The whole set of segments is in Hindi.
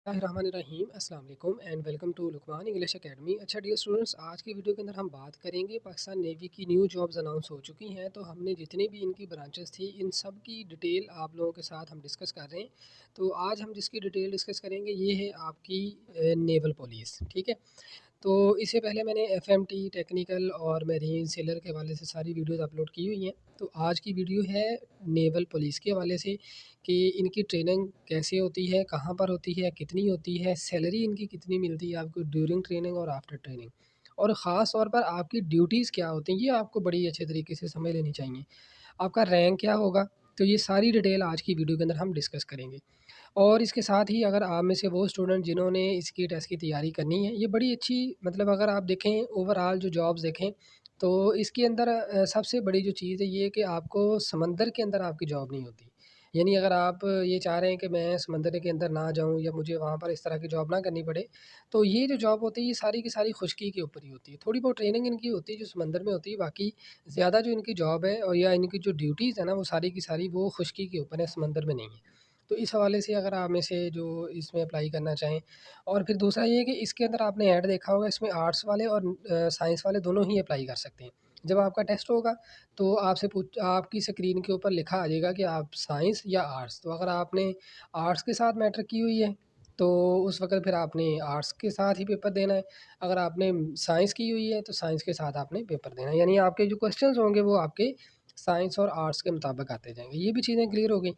रहीम अस्सलाम वालेकुम and welcome to Luqman English academy. अच्छा डियर स्टूडेंट्स, आज की वीडियो के अंदर हम बात करेंगे पाकिस्तान नेवी की न्यू जॉब्स अनाउंस हो चुकी हैं। तो हमने जितनी भी इनकी ब्रांचेस थी इन सब की डिटेल आप लोगों के साथ हम डिस्कस कर रहे हैं। तो आज हम जिसकी डिटेल डिस्कस करेंगे ये है आपकी नेवल पुलिस। ठीक है, तो इससे पहले मैंने एफएमटी टेक्निकल और मैरीन सेलर के हवाले से सारी वीडियोस अपलोड की हुई हैं। तो आज की वीडियो है नेवल पुलिस के हवाले से कि इनकी ट्रेनिंग कैसे होती है, कहाँ पर होती है, कितनी होती है, सैलरी इनकी कितनी मिलती है आपको ड्यूरिंग ट्रेनिंग और आफ्टर ट्रेनिंग, और ख़ास तौर पर आपकी ड्यूटीज़ क्या होती हैं, ये आपको बड़ी अच्छे तरीके से समझ लेनी चाहिए। आपका रैंक क्या होगा, तो ये सारी डिटेल आज की वीडियो के अंदर हम डिस्कस करेंगे। और इसके साथ ही अगर आप में से वो स्टूडेंट जिन्होंने इसकी टेस्ट की तैयारी करनी है, ये बड़ी अच्छी मतलब अगर आप देखें ओवरऑल जो जॉब्स देखें तो इसके अंदर सबसे बड़ी जो चीज़ है ये कि आपको समंदर के अंदर आपकी जॉब नहीं होती। यानी अगर आप ये चाह रहे हैं कि मैं समंदर के अंदर ना जाऊं या मुझे वहाँ पर इस तरह की जॉब ना करनी पड़े, तो ये जो जॉब होती है ये सारी की सारी खुश्की के ऊपर ही होती है। थोड़ी बहुत ट्रेनिंग इनकी होती है जो समंदर में होती है, बाकी ज़्यादा जो इनकी जॉब है और या इनकी जो ड्यूटीज़ है ना वो सारी की सारी वो खुश्की के ऊपर है, समंदर में नहीं है। तो इस हवाले से अगर आप में से जो इसमें अप्लाई करना चाहें, और फिर दूसरा ये है कि इसके अंदर आपने ऐड देखा होगा, इसमें आर्ट्स वाले और साइंस वाले दोनों ही अप्लाई कर सकते हैं। जब आपका टेस्ट होगा तो आपसे पूछ आपकी स्क्रीन के ऊपर लिखा आ जाएगा कि आप साइंस या आर्ट्स। तो अगर आपने आर्ट्स के साथ मैट्रिक की हुई है तो उस वक़्त फिर आपने आर्ट्स के साथ ही पेपर देना है। अगर आपने साइंस की हुई है तो साइंस के साथ आपने पेपर देना है। यानी आपके जो क्वेश्चंस होंगे वो आपके साइंस और आर्ट्स के मुताबिक आते जाएँगे। ये भी चीज़ें क्लियर हो गई।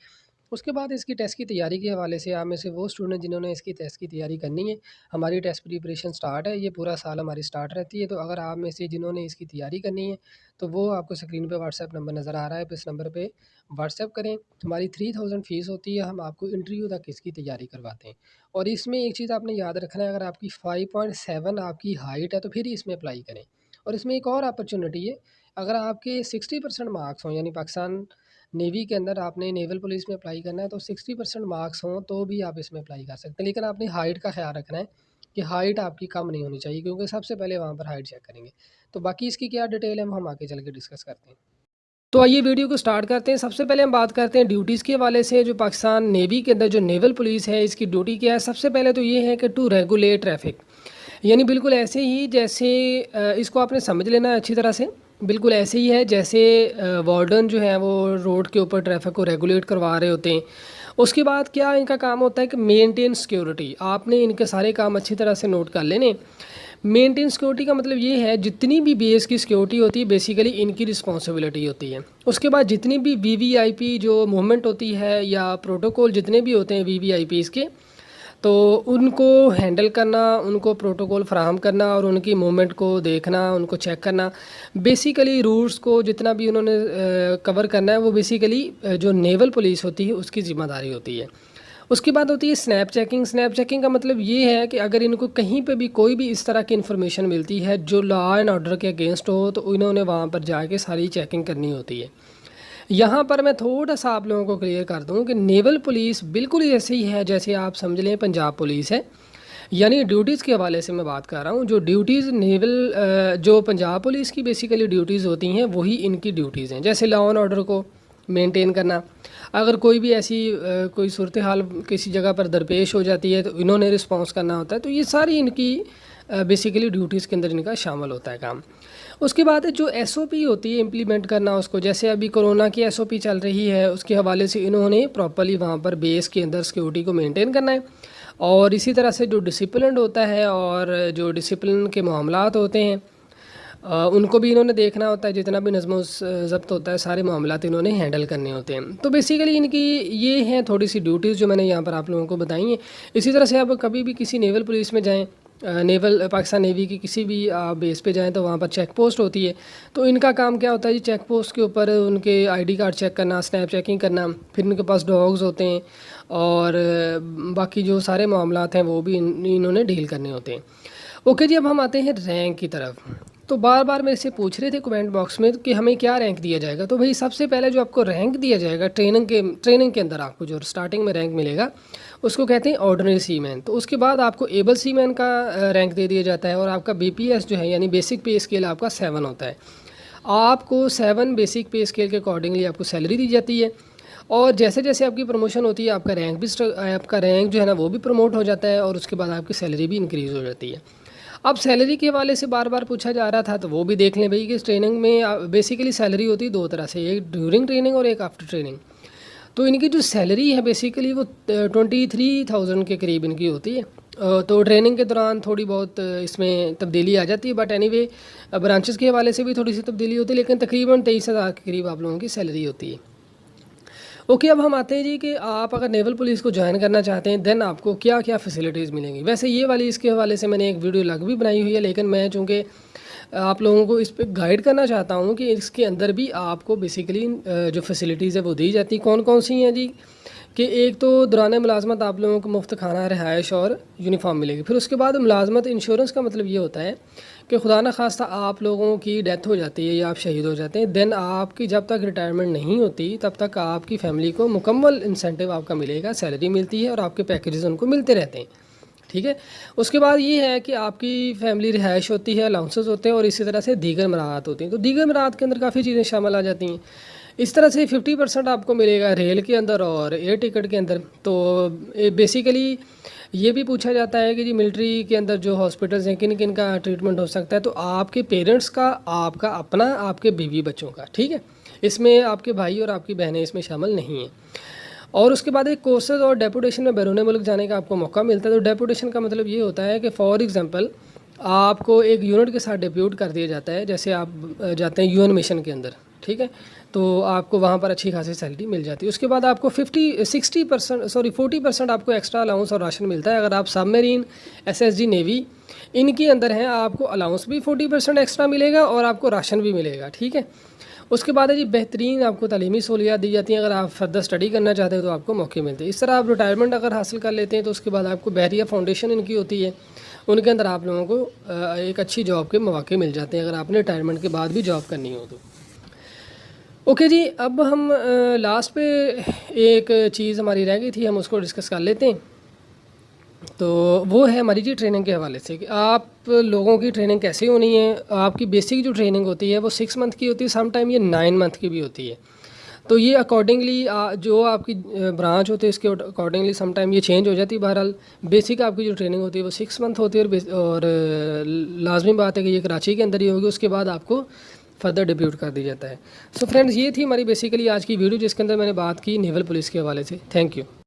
उसके बाद इसकी टेस्ट की तैयारी के हवाले से आप में से वो स्टूडेंट जिन्होंने इसकी टेस्ट की तैयारी करनी है, हमारी टेस्ट प्रिपरेशन स्टार्ट है, ये पूरा साल हमारी स्टार्ट रहती है। तो अगर आप में से जिन्होंने इसकी तैयारी करनी है तो वो आपको स्क्रीन पे व्हाट्सएप नंबर नज़र आ रहा है, तो इस नंबर पे व्हाट्सएप करें। हमारी 3000 फ़ीस होती है, हम आपको इंटरव्यू तक इसकी तैयारी करवाते हैं। और इसमें एक चीज़ आपने याद रखना है, अगर आपकी 5.7 आपकी हाइट है तो फिर ही इसमें अप्लाई करें। और इसमें एक और अपॉर्चुनिटी है, अगर आपके 60% मार्क्स हों, यानी पाकिस्तान नेवी के अंदर आपने नेवल पुलिस में अप्लाई करना है तो 60% मार्क्स हों तो भी आप इसमें अप्लाई कर सकते हैं। लेकिन आपने हाइट का ख़्याल रखना है कि हाइट आपकी कम नहीं होनी चाहिए, क्योंकि सबसे पहले वहाँ पर हाइट चेक करेंगे। तो बाकी इसकी क्या डिटेल है हम आगे चल के डिस्कस करते हैं। तो आइए वीडियो को स्टार्ट करते हैं। सबसे पहले हम बात करते हैं ड्यूटीज़ के हवाले से। जो पाकिस्तान नेवी के अंदर जो नेवल पुलिस है इसकी ड्यूटी क्या है। सबसे पहले तो ये है कि टू रेगुलेट ट्रैफिक, यानी बिल्कुल ऐसे ही जैसे इसको आपने समझ लेना है अच्छी तरह से। बिल्कुल ऐसे ही है जैसे वार्डन जो है वो रोड के ऊपर ट्रैफिक को रेगुलेट करवा रहे होते हैं। उसके बाद क्या इनका काम होता है कि मेंटेन सिक्योरिटी। आपने इनके सारे काम अच्छी तरह से नोट कर लेने। मेंटेन सिक्योरिटी का मतलब ये है जितनी भी बेस की सिक्योरिटी होती है बेसिकली इनकी रिस्पॉन्सिबिलिटी होती है। उसके बाद जितनी भी वीवीआईपी जो मूवमेंट होती है या प्रोटोकॉल जितने भी होते हैं वीवीआईपी के, तो उनको हैंडल करना, उनको प्रोटोकॉल फ़राहम करना और उनकी मूवमेंट को देखना, उनको चेक करना, बेसिकली रूट्स को जितना भी उन्होंने कवर करना है वो बेसिकली जो नेवल पुलिस होती है उसकी ज़िम्मेदारी होती है। उसके बाद होती है स्नैप चेकिंग। स्नैप चेकिंग का मतलब ये है कि अगर इनको कहीं पे भी कोई भी इस तरह की इन्फॉर्मेशन मिलती है जो लॉ एंड ऑर्डर के अगेंस्ट हो तो इन्होंने वहाँ पर जाके सारी चेकिंग करनी होती है। यहाँ पर मैं थोड़ा-सा आप लोगों को क्लियर कर दूँ कि नेवल पुलिस बिल्कुल ही ऐसे ही है जैसे आप समझ लें पंजाब पुलिस है। यानी ड्यूटीज़ के हवाले से मैं बात कर रहा हूँ। जो ड्यूटीज़ नेवल जो पंजाब पुलिस की बेसिकली ड्यूटीज़ होती हैं वही इनकी ड्यूटीज़ हैं। जैसे लॉ एंड ऑर्डर को मेंटेन करना, अगर कोई भी ऐसी कोई सूरत हाल किसी जगह पर दरपेश हो जाती है तो इन्होंने रिस्पॉन्स करना होता है। तो ये सारी इनकी बेसिकली ड्यूटीज़ के अंदर इनका शामिल होता है काम। उसके बाद जो एसओपी होती है इम्प्लीमेंट करना उसको, जैसे अभी कोरोना की एसओपी चल रही है उसके हवाले से इन्होंने प्रॉपर्ली वहाँ पर बेस के अंदर सिक्योरिटी को मेंटेन करना है। और इसी तरह से जो डिसिप्लिन होता है और जो डिसिप्लिन के मामलात होते हैं उनको भी इन्होंने देखना होता है। जितना भी नज़्म ज़ब्त होता है सारे मामलात इन्होंने हैंडल करने होते हैं। तो बेसिकली इनकी ये हैं थोड़ी सी ड्यूटीज़ जो मैंने यहाँ पर आप लोगों को बताई हैं। इसी तरह से आप कभी भी किसी नेवल पुलिस में जाएँ, नेवल पाकिस्तान नेवी की किसी भी बेस पे जाएँ तो वहाँ पर चेक पोस्ट होती है। तो इनका काम क्या होता है जी, चेक पोस्ट के ऊपर उनके आईडी कार्ड चेक करना, स्नैप चेकिंग करना, फिर उनके पास डॉग्स होते हैं और बाकी जो सारे मामलात हैं वो भी इन्होंने डील करने होते हैं। ओके जी, अब हम आते हैं रैंक की तरफ। तो बार बार मेरे से पूछ रहे थे कमेंट बॉक्स में कि हमें क्या रैंक दिया जाएगा। तो भाई सबसे पहले जो आपको रैंक दिया जाएगा ट्रेनिंग के अंदर आपको जो स्टार्टिंग में रैंक मिलेगा उसको कहते हैं ऑर्डिनरी सीमैन। तो उसके बाद आपको एबल सीमैन का रैंक दे दिया जाता है और आपका बीपीएस जो है यानी बेसिक पे स्केल आपका 7 होता है। आपको 7 बेसिक पे स्केल के अकॉर्डिंगली आपको सैलरी दी जाती है। और जैसे जैसे आपकी प्रमोशन होती है आपका रैंक जो है ना वो भी प्रमोट हो जाता है और उसके बाद आपकी सैलरी भी इंक्रीज़ हो जाती है। अब सैलरी के हवाले से बार बार पूछा जा रहा था, तो वो भी देख लें भाई कि ट्रेनिंग में बेसिकली सैलरी होती है दो तरह से, एक ड्यूरिंग ट्रेनिंग और एक आफ्टर ट्रेनिंग। तो इनकी जो सैलरी है बेसिकली वो 23,000 के करीब इनकी होती है। तो ट्रेनिंग के दौरान थोड़ी बहुत इसमें तब्दीली आ जाती है, बट एनीवे ब्रांचेस के हवाले से भी थोड़ी सी तब्दीली होती है, लेकिन तकरीबन 23,000 के करीब आप लोगों की सैलरी होती है। ओके, अब हम आते हैं जी कि आप अगर नेवल पुलिस को ज्वाइन करना चाहते हैं देन आपको क्या क्या फैसिलिटीज़ मिलेंगी। वैसे ये वाली इसके हवाले से मैंने एक वीडियो अलग भी बनाई हुई है, लेकिन मैं चूँकि आप लोगों को इस पे गाइड करना चाहता हूँ कि इसके अंदर भी आपको बेसिकली जो फैसिलिटीज़ है वो दी जाती है। कौन कौन सी हैं जी? कि एक तो दौरान मुलाजमत आप लोगों को मुफ्त खाना, रिहाइश और यूनिफॉर्म मिलेगी। फिर उसके बाद मुलाजमत इंश्योरेंस का मतलब ये होता है कि खुदा न खास्ता आप लोगों की डेथ हो जाती है या आप शहीद हो जाते हैं, देन आपकी जब तक रिटायरमेंट नहीं होती तब तक आपकी फ़ैमिली को मुकम्मल इंसेंटिव आपका मिलेगा, सैलरी मिलती है और आपके पैकेजेस उनको मिलते रहते हैं। ठीक है। उसके बाद ये है कि आपकी फ़ैमिली रिहाइश होती है, अलाउंसेस होते हैं और इसी तरह से दीगर मराहत होती हैं। तो दीगर मराहत के अंदर काफ़ी चीज़ें शामिल आ जाती हैं। इस तरह से 50% आपको मिलेगा रेल के अंदर और एयर टिकट के अंदर। तो बेसिकली ये भी पूछा जाता है कि जी मिलिट्री के अंदर जो हॉस्पिटल्स हैं किन किन का ट्रीटमेंट हो सकता है, तो आपके पेरेंट्स का, आपका अपना, आपके बीवी बच्चों का। ठीक है, इसमें आपके भाई और आपकी बहनें इसमें शामिल नहीं हैं। और उसके बाद एक कोर्सेज और डेपुटेशन में बैरून मुल्क जाने का आपको मौका मिलता है। तो डेपुटेशन का मतलब ये होता है कि फॉर एग्जांपल आपको एक यूनिट के साथ डेप्यूट कर दिया जाता है, जैसे आप जाते हैं यूएन मिशन के अंदर। ठीक है, तो आपको वहाँ पर अच्छी खासी सैलरी मिल जाती है। उसके बाद आपको 40% आपको एक्स्ट्रा अलाउंस और राशन मिलता है। अगर आप सबमरीन, एसएसजी, नेवी इनके अंदर हैं, आपको अलाउंस भी 40% एक्स्ट्रा मिलेगा और आपको राशन भी मिलेगा। ठीक है, उसके बाद है जी बेहतरीन आपको तालीमी सहूलियात दी जाती हैं। अगर आप फर्दर स्टडी करना चाहते हो तो आपको मौके मिलते हैं। इस तरह आप रिटायरमेंट अगर हासिल कर लेते हैं तो उसके बाद आपको बहरिया फाउंडेशन इनकी होती है, उनके अंदर आप लोगों को एक अच्छी जॉब के मौके मिल जाते हैं अगर आपने रिटायरमेंट के बाद भी जॉब करनी हो तो। ओके जी, अब हम लास्ट पे एक चीज़ हमारी रह गई थी, हम उसको डिस्कस कर लेते हैं। तो वो है हमारी जी ट्रेनिंग के हवाले से कि आप लोगों की ट्रेनिंग कैसे होनी है। आपकी बेसिक जो ट्रेनिंग होती है वो 6 मंथ की होती है, सम टाइम ये 9 मंथ की भी होती है। तो ये अकॉर्डिंगली जो आपकी ब्रांच होती है इसके अकॉर्डिंगली सम टाइम ये चेंज हो जाती है। बहरहाल बेसिक आपकी जो ट्रेनिंग होती है वो 6 मंथ होती है और लाजमी बात है कि ये कराची के अंदर ही होगी। उसके बाद आपको फर्दर डिप्यूट कर दिया जाता है। सो फ्रेंड्स, ये थी हमारी बेसिकली आज की वीडियो जिसके अंदर मैंने बात की नेवल पुलिस के हवाले से। Thank you.